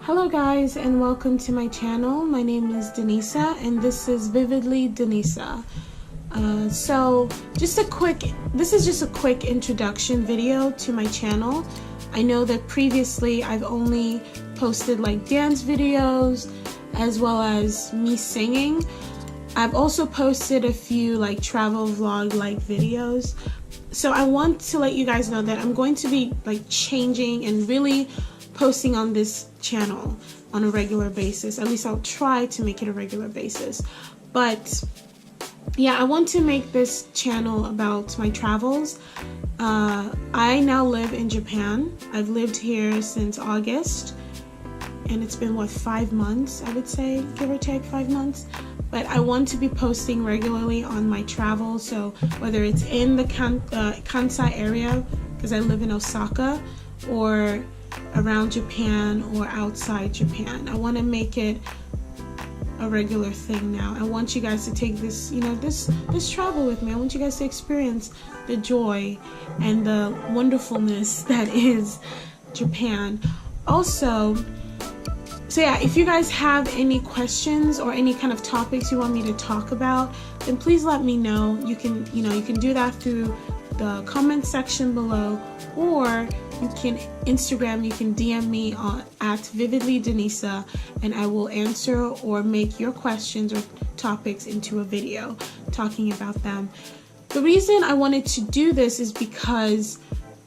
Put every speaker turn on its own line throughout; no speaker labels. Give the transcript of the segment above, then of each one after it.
Hello guys, and welcome to my channel. My name is Denisa and this is Vividly Denisa. This is just a quick introduction video to my channel. I know that previously I've only posted like dance videos as well as me singing. I've also posted a few like travel vlog like videos. So I want to let you guys know that I'm going to be like changing and really posting on this channel on a regular basis. At least I'll try to make it a regular basis. But yeah, I want to make this channel about my travels. I now live in Japan. I've lived here since August, and it's been what, 5 months, I would say, give or take 5 months. But I want to be posting regularly on my travels, so whether it's in the Kansai area, because I live in Osaka, or around Japan or outside Japan. I want to make it a regular thing now. I want you guys to take this, this travel with me. I want you guys to experience the joy and the wonderfulness that is Japan. Also, so yeah, if you guys have any questions or any kind of topics you want me to talk about, then please let me know. You can do that through the comment section below, or you can Instagram, you can DM me at Vividly Denisa, and I will answer or make your questions or topics into a video talking about them. The reason I wanted to do this is because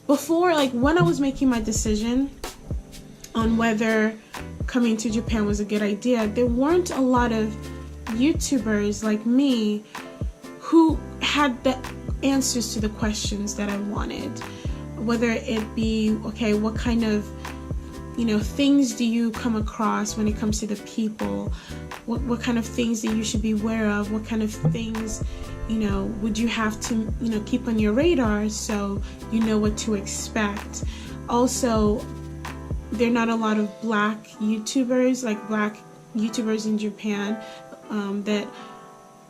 before, like when I was making my decision on whether coming to Japan was a good idea, there weren't a lot of YouTubers like me who had the answers to the questions that I wanted. Whether it be, okay, what kind of, things do you come across when it comes to the people? What kind of things that you should be aware of? What kind of things, would you have to, keep on your radar so you know what to expect? Also, there are not a lot of black YouTubers, like black YouTubers in Japan, that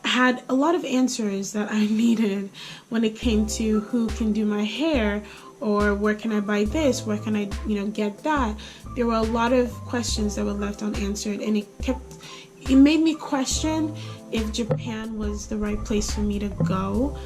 had a lot of answers that I needed when it came to who can do my hair, or where can I buy this, where can I get that. There were a lot of questions that were left unanswered, and it made me question if Japan was the right place for me to go,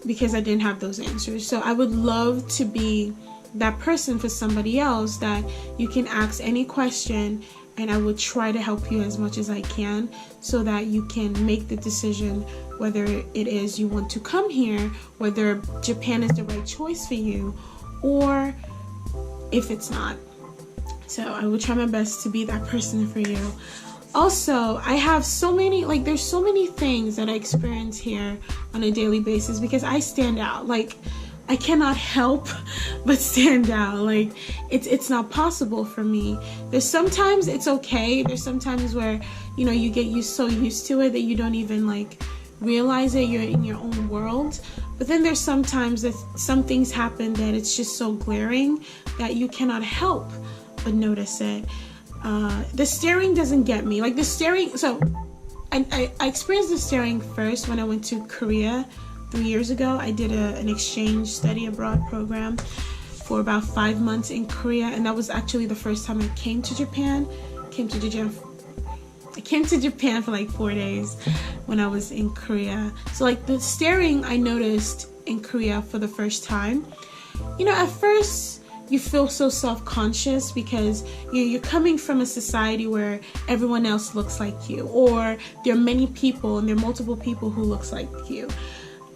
because I didn't have those answers. So I would love to be that person for somebody else that you can ask any question, and I will try to help you as much as I can so that you can make the decision whether it is you want to come here, whether Japan is the right choice for you, or if it's not. So I will try my best to be that person for you. Also, I have there's so many things that I experience here on a daily basis because I stand out. I cannot help but stand out. It's not possible for me. There's sometimes it's okay. There's sometimes where, you get so used to it that you don't even realize it. You're in your own world. But then there's sometimes that some things happen that it's just so glaring that you cannot help but notice it. The staring doesn't get me. The staring, so I experienced the staring first when I went to Korea 3 years ago. I did an exchange study abroad program for about 5 months in Korea, and that was actually the first time I came to Japan. I came to Japan for 4 days when I was in Korea. So the staring I noticed in Korea for the first time. At first you feel so self-conscious because you're coming from a society where everyone else looks like you, or there are many people and there are multiple people who looks like you.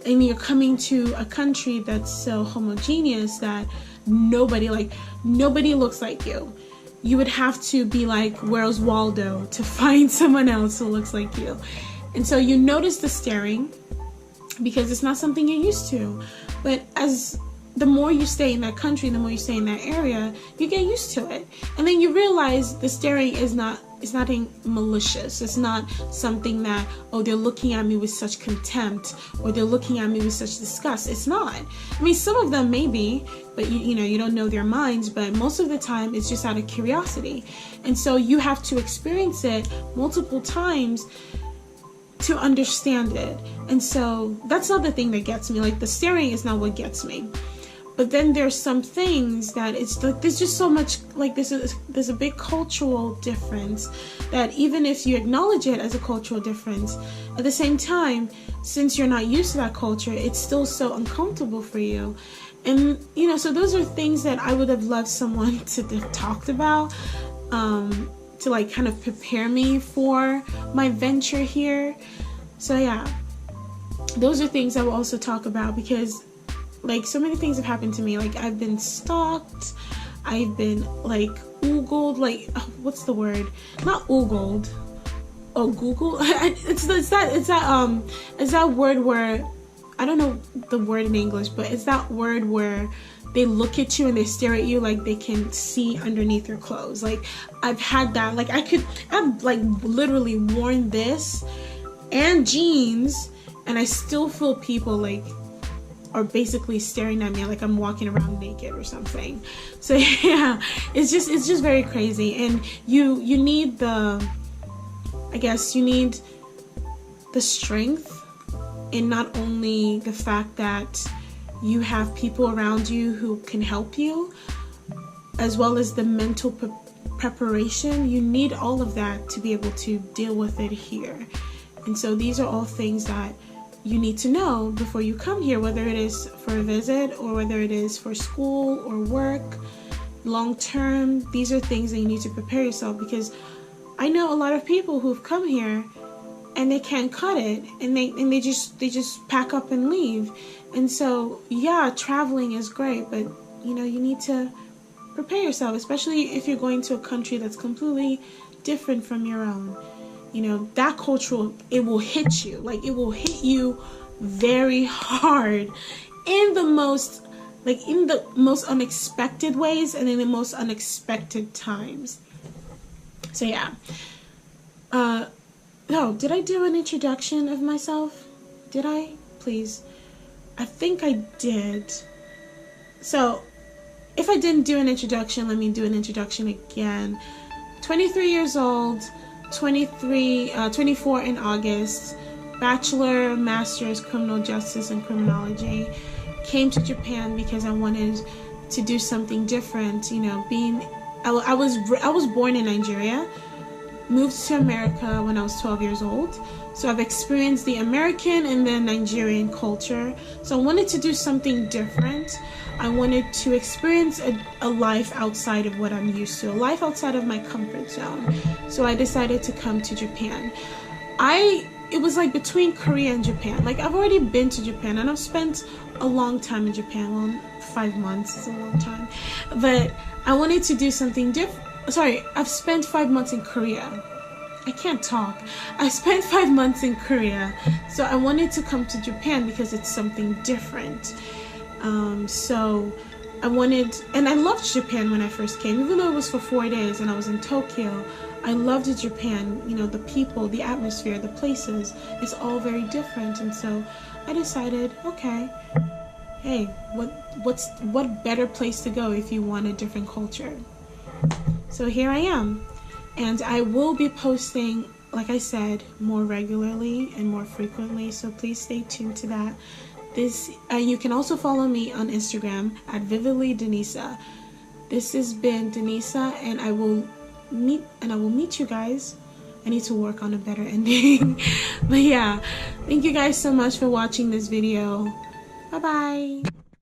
And you're coming to a country that's so homogeneous that nobody looks like you. You would have to be where's Waldo to find someone else who looks like you. And so you notice the staring because it's not something you're used to. But the more you stay in that country, the more you stay in that area, you get used to it. And then you realize the staring is nothing malicious. It's not something that, oh, they're looking at me with such contempt, or they're looking at me with such disgust. It's not. I mean, some of them maybe, but you don't know their minds, but most of the time it's just out of curiosity. And so you have to experience it multiple times to understand it. And so that's not the thing that gets me. The staring is not what gets me. But then there's some things that it's like, there's just so much, like there's a big cultural difference that even if you acknowledge it as a cultural difference, at the same time, since you're not used to that culture, it's still so uncomfortable for you. And, you know, so those are things that I would have loved someone to have talked about, to like kind of prepare me for my venture here. So yeah, those are things I will also talk about, because like so many things have happened to me. Like I've been stalked, I've been like oogled, like what's the word? Not oogled. Oh, Google. It's that word where, I don't know the word in English, but it's that word where they look at you and they stare at you like they can see underneath your clothes. Like I've had that. Like I've like literally worn this and jeans, and I still feel people like are basically staring at me like I'm walking around naked or something. So yeah, it's just very crazy. And you need the, I guess you need the strength in not only the fact that you have people around you who can help you, as well as the mental preparation. You need all of that to be able to deal with it here. And so these are all things that you need to know before you come here, whether it is for a visit or whether it is for school or work, long term. These are things that you need to prepare yourself, because I know a lot of people who've come here and they can't cut it, and they just pack up and leave. And so yeah, traveling is great, but you know, you need to prepare yourself, especially if you're going to a country that's completely different from your own. You know, that cultural, it will hit you. Like it will hit you very hard in the most unexpected ways and in the most unexpected times. So yeah. No, did I do an introduction of myself? Did I? Please. I think I did. So if I didn't do an introduction, let me do an introduction again. 23 years old, 24 in August, bachelor, master's, criminal justice and criminology. Came to Japan because I wanted to do something different. You know, I was born in Nigeria, moved to America when I was 12 years old. So I've experienced the American and the Nigerian culture. So I wanted to do something different. I wanted to experience a life outside of what I'm used to, a life outside of my comfort zone. So I decided to come to Japan. It was like between Korea and Japan. Like I've already been to Japan and I've spent a long time in Japan. Well, 5 months is a long time. But I wanted to do something different. Sorry, I've spent 5 months in Korea. I can't talk. I spent 5 months in Korea. So I wanted to come to Japan because it's something different. So I wanted, and I loved Japan when I first came, even though it was for 4 days and I was in Tokyo. I loved Japan, you know, the people, the atmosphere, the places, it's all very different. And so I decided, okay, hey, what better place to go if you want a different culture? So here I am, and I will be posting, like I said, more regularly and more frequently, so please stay tuned to that. You can also follow me on Instagram at Vividly Denisa. This has been Denisa, and I will meet you guys. I need to work on a better ending. But yeah, thank you guys so much for watching this video. Bye bye.